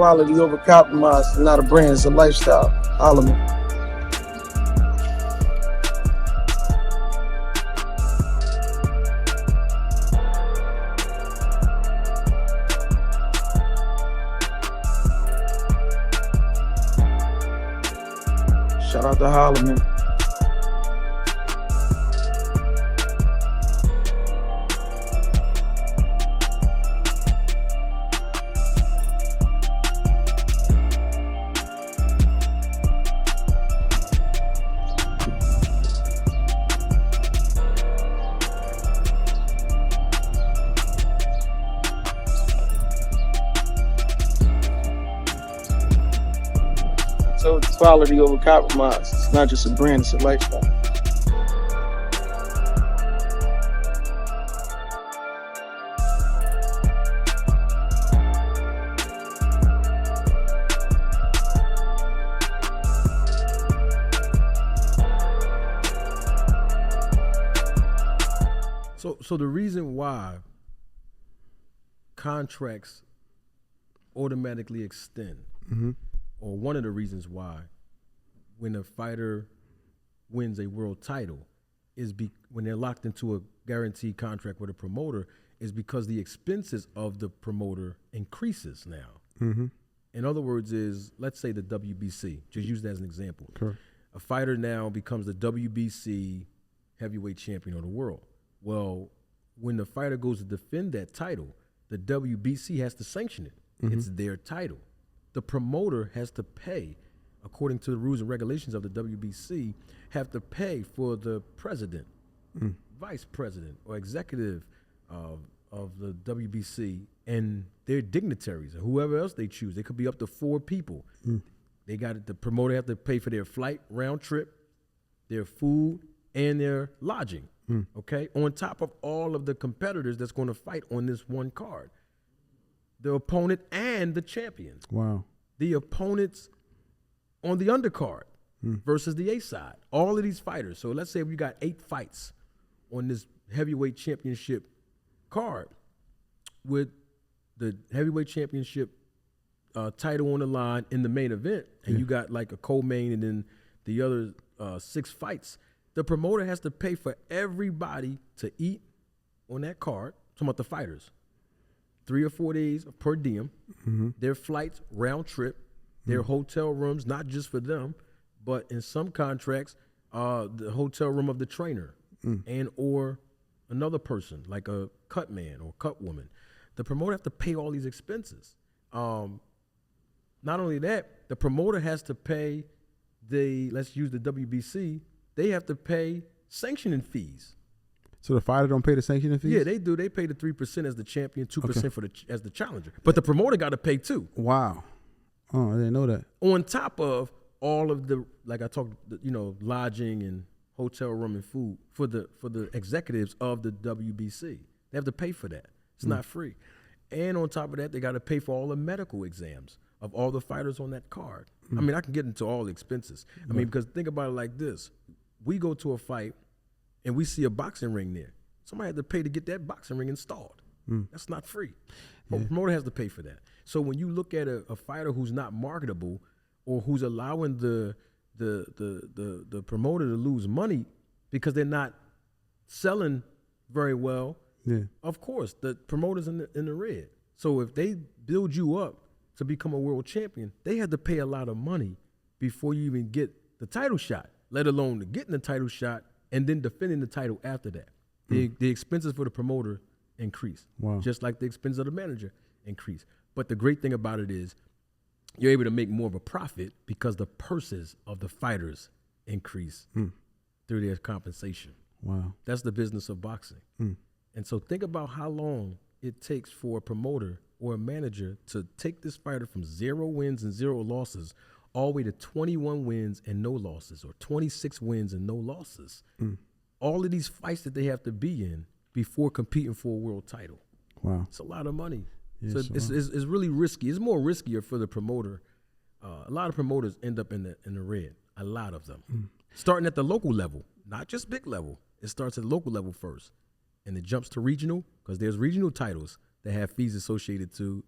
quality over compromise. It's not a brand, it's a lifestyle. Holla me. Shout out to Holla, man. So it's quality over compromise. It's not just a brand, it's a lifestyle. So the reason why contracts automatically extend, or one of the reasons why, when a fighter wins a world title, is when they're locked into a guaranteed contract with a promoter, is because the expenses of the promoter increases now. In other words, let's say the WBC, just use that as an example. Correct. A fighter now becomes the WBC heavyweight champion of the world. Well, when the fighter goes to defend that title, the WBC has to sanction it. It's their title. The promoter has to pay, according to the rules and regulations of the WBC, have to pay for the president, vice president, or executive of the WBC and their dignitaries, and whoever else they choose. They could be up to 4 people. The promoter have to pay for their flight, round trip, their food, and their lodging. Okay, on top of all of the competitors that's going to fight on this one card, the opponent and the champion. Wow. The opponents on the undercard versus the A side. All of these fighters. So let's say we got 8 fights on this heavyweight championship card with the heavyweight championship title on the line in the main event, and you got like a co-main and then the other 6 fights. The promoter has to pay for everybody to eat on that card. Talking about the fighters. 3 or 4 days of per diem, their flights, round trip, their hotel rooms, not just for them, but in some contracts, the hotel room of the trainer and or another person, like a cut man or cut woman. The promoter has to pay all these expenses. Not only that, the promoter has to pay let's use the WBC, they have to pay sanctioning fees. So the fighter don't pay the sanctioning fees? Yeah, they do. They pay the 3% as the champion, 2% as the challenger. But the promoter got to pay too. Wow. Oh, I didn't know that. On top of all of the, like I talked, lodging and hotel room and food for the executives of the WBC. They have to pay for that. It's not free. And on top of that, they got to pay for all the medical exams of all the fighters on that card. I mean, I can get into all the expenses. I mean, because think about it like this. We go to a fight and we see a boxing ring there. Somebody had to pay to get that boxing ring installed. That's not free. The promoter has to pay for that. So when you look at a fighter who's not marketable or who's allowing the promoter to lose money because they're not selling very well, of course, the promoter's in the red. So if they build you up to become a world champion, they had to pay a lot of money before you even get the title shot, let alone getting the title shot and then defending the title after that. The expenses for the promoter increase, just like the expenses of the manager increase. But the great thing about it is you're able to make more of a profit because the purses of the fighters increase through their compensation. Wow. That's the business of boxing. And so think about how long it takes for a promoter or a manager to take this fighter from 0 wins and 0 losses all the way to 21 wins and no losses, or 26 wins and no losses. All of these fights that they have to be in before competing for a world title. Wow. It's a lot of money. So it's really risky. It's more riskier for the promoter. A lot of promoters end up in the red, a lot of them. Starting at the local level, not just big level. It starts at the local level first. And it jumps to regional, because there's regional titles that have fees associated to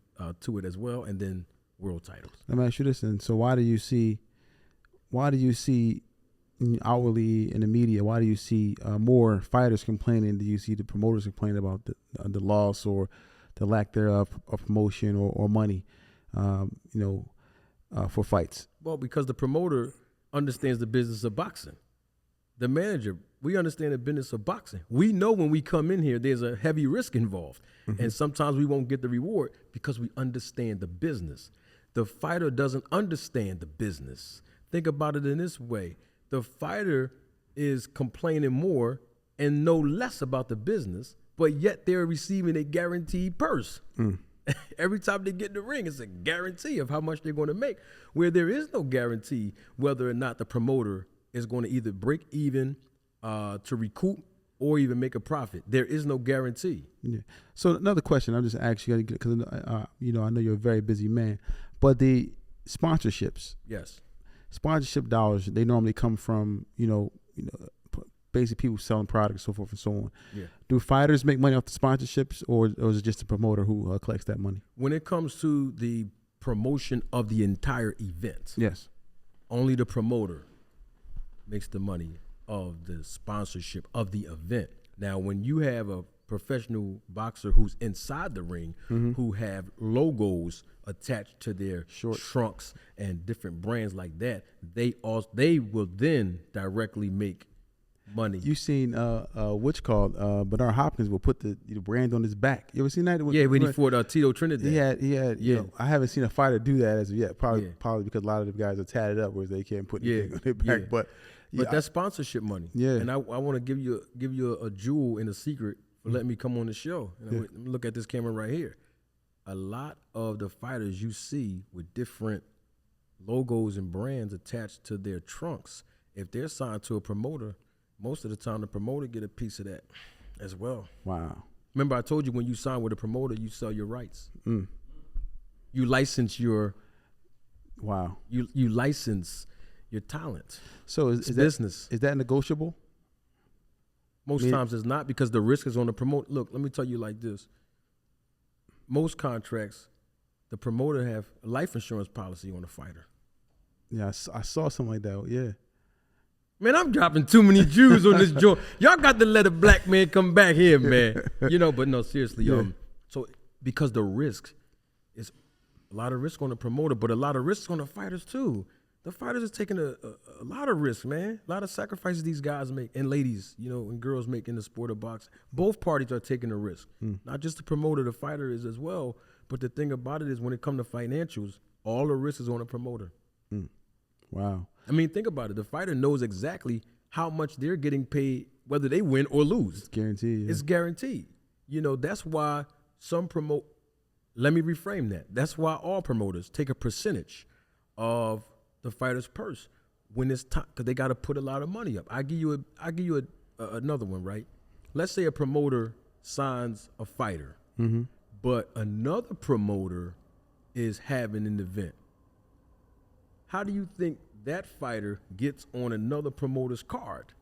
it as well, and then world titles. Let me ask you this, and so why do you see outwardly in the media? Why do you see more fighters complaining? Do you see the promoters complaining about the loss or the lack thereof of promotion or money? For fights. Well, because the promoter understands the business of boxing. The manager, we understand the business of boxing. We know when we come in here, there's a heavy risk involved. Mm-hmm. And sometimes we won't get the reward because we understand the business. The fighter doesn't understand the business. Think about it in this way. The fighter is complaining more and know less about the business, but yet they're receiving a guaranteed purse. Every time they get in the ring, it's a guarantee of how much they're going to make, where there is no guarantee whether or not the promoter is going to either break even to recoup or even make a profit. There is no guarantee. Yeah. So another question, I'll just ask you, because I know you're a very busy man, but the sponsorships. Yes. Sponsorship dollars, they normally come from, basically people selling products, so forth and so on. Yeah. Do fighters make money off the sponsorships, or is it just the promoter who collects that money? When it comes to the promotion of the entire event, yes, only the promoter makes the money of the sponsorship of the event. Now, when you have a professional boxer who's inside the ring, who have logos attached to their trunks and different brands like that, they will then directly make money. You seen Bernard Hopkins will put the brand on his back. You ever seen that? When he fought Tito Trinidad. He had. Yeah. I haven't seen a fighter do that as of yet. Probably because a lot of the guys are tatted up, whereas they can't put anything on their back. Yeah. But that's sponsorship money. Yeah. And I want to give you a jewel and a secret for letting me come on the show. And let me look at this camera right here. A lot of the fighters you see with different logos and brands attached to their trunks, if they're signed to a promoter, most of the time the promoter get a piece of that as well. Wow. Remember I told you when you sign with a promoter, you sell your rights. You license your you license your talent. So it's business. Is that negotiable? Most times it's not, because the risk is on the promoter. Look, let me tell you like this. Most contracts, the promoter have a life insurance policy on the fighter. Yeah, I saw something like that. Yeah. Man, I'm dropping too many Jews on this joint. Y'all got to let a black man come back here, man. But no, seriously. So because the risk is a lot of risk on the promoter, but a lot of risk on the fighters too. The fighters is taking a lot of risk, man. A lot of sacrifices these guys make, and ladies, and girls make in the sport of boxing. Both parties are taking a risk. Not just the promoter, the fighter is as well. But the thing about it is, when it comes to financials, all the risk is on the promoter. Wow. I mean, think about it. The fighter knows exactly how much they're getting paid, whether they win or lose. It's guaranteed. Yeah. It's guaranteed. That's why let me reframe that. That's why all promoters take a percentage of the fighter's purse when it's time, because they got to put a lot of money up. I give you another one, right? Let's say a promoter signs a fighter, but another promoter is having an event. How do you think that fighter gets on another promoter's card?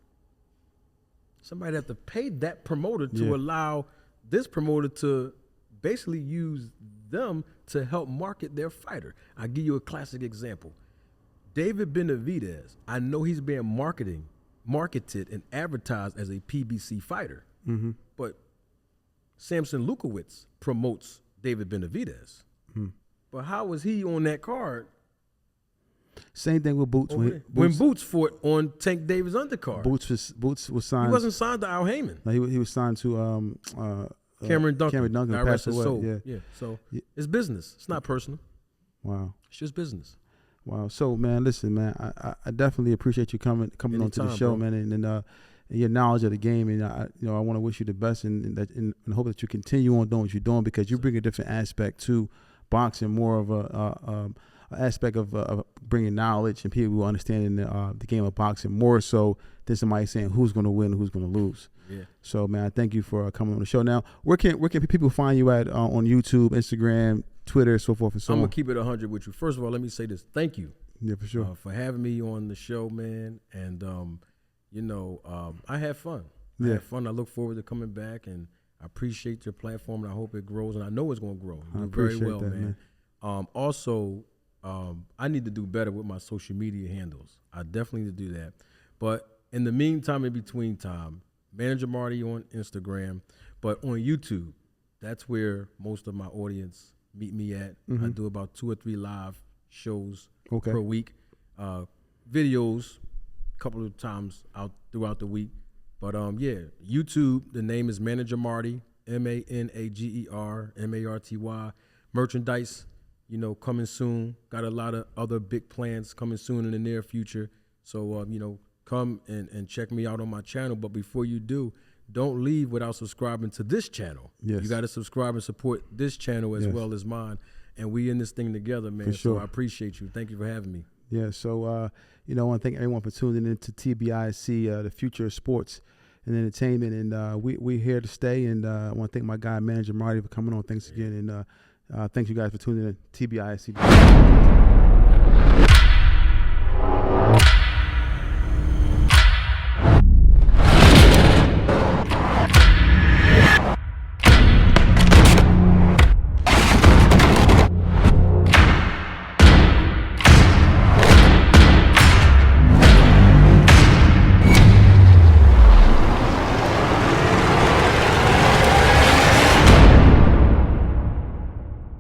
Somebody have to pay that promoter to allow this promoter to basically use them to help market their fighter. I'll give you a classic example. David Benavidez, I know he's being marketed and advertised as a PBC fighter, but Samson Lukowicz promotes David Benavidez. But how was he on that card? Same thing with Boots. When Boots fought on Tank Davis' undercard. Boots was signed. He wasn't signed to Al Heyman. No, he was signed to Cameron Duncan. Cameron Duncan passed away. Yeah. So it's business. It's not personal. Wow. It's just business. Wow. So, man, listen, man, I definitely appreciate you coming onto the show, bro. Man, and your knowledge of the game, and I want to wish you the best, and hope that you continue on doing what you're doing, because you bring a different aspect to boxing, more of a aspect of bringing knowledge and people understanding the game of boxing, more so than somebody saying who's going to win, who's going to lose. Yeah. So, man, I thank you for coming on the show. Now, where can people find you at on YouTube, Instagram, Twitter, so forth and so on? I'm gonna keep it 100 with you. First of all, let me say this: thank you, for sure, for having me on the show, man. And I had fun. I had fun. I look forward to coming back, and I appreciate your platform, and I hope it grows, and I know it's gonna grow. You do very well, man. Also, I need to do better with my social media handles. I definitely need to do that. But in the meantime, in between time, Manager Marty on Instagram, but on YouTube, that's where most of my audience meet me at. I do about 2 or 3 live shows per week, videos a couple of times out throughout the week. But yeah, YouTube, the name is Manager Marty, MANAGER merchandise, you know, coming soon. Got a lot of other big plans coming soon in the near future. So, you know, come and check me out on my channel. But before you do, don't leave without subscribing to this channel. Yes. You got to subscribe and support this channel as well as mine. And we in this thing together, man. For sure. So I appreciate you. Thank you for having me. Yeah, so, you know, I want to thank everyone for tuning in to TBISE, the future of sports and entertainment. And we're here to stay. And I want to thank my guy, Manager Marty, for coming on. Thanks again. And thanks you guys for tuning in. TBISE.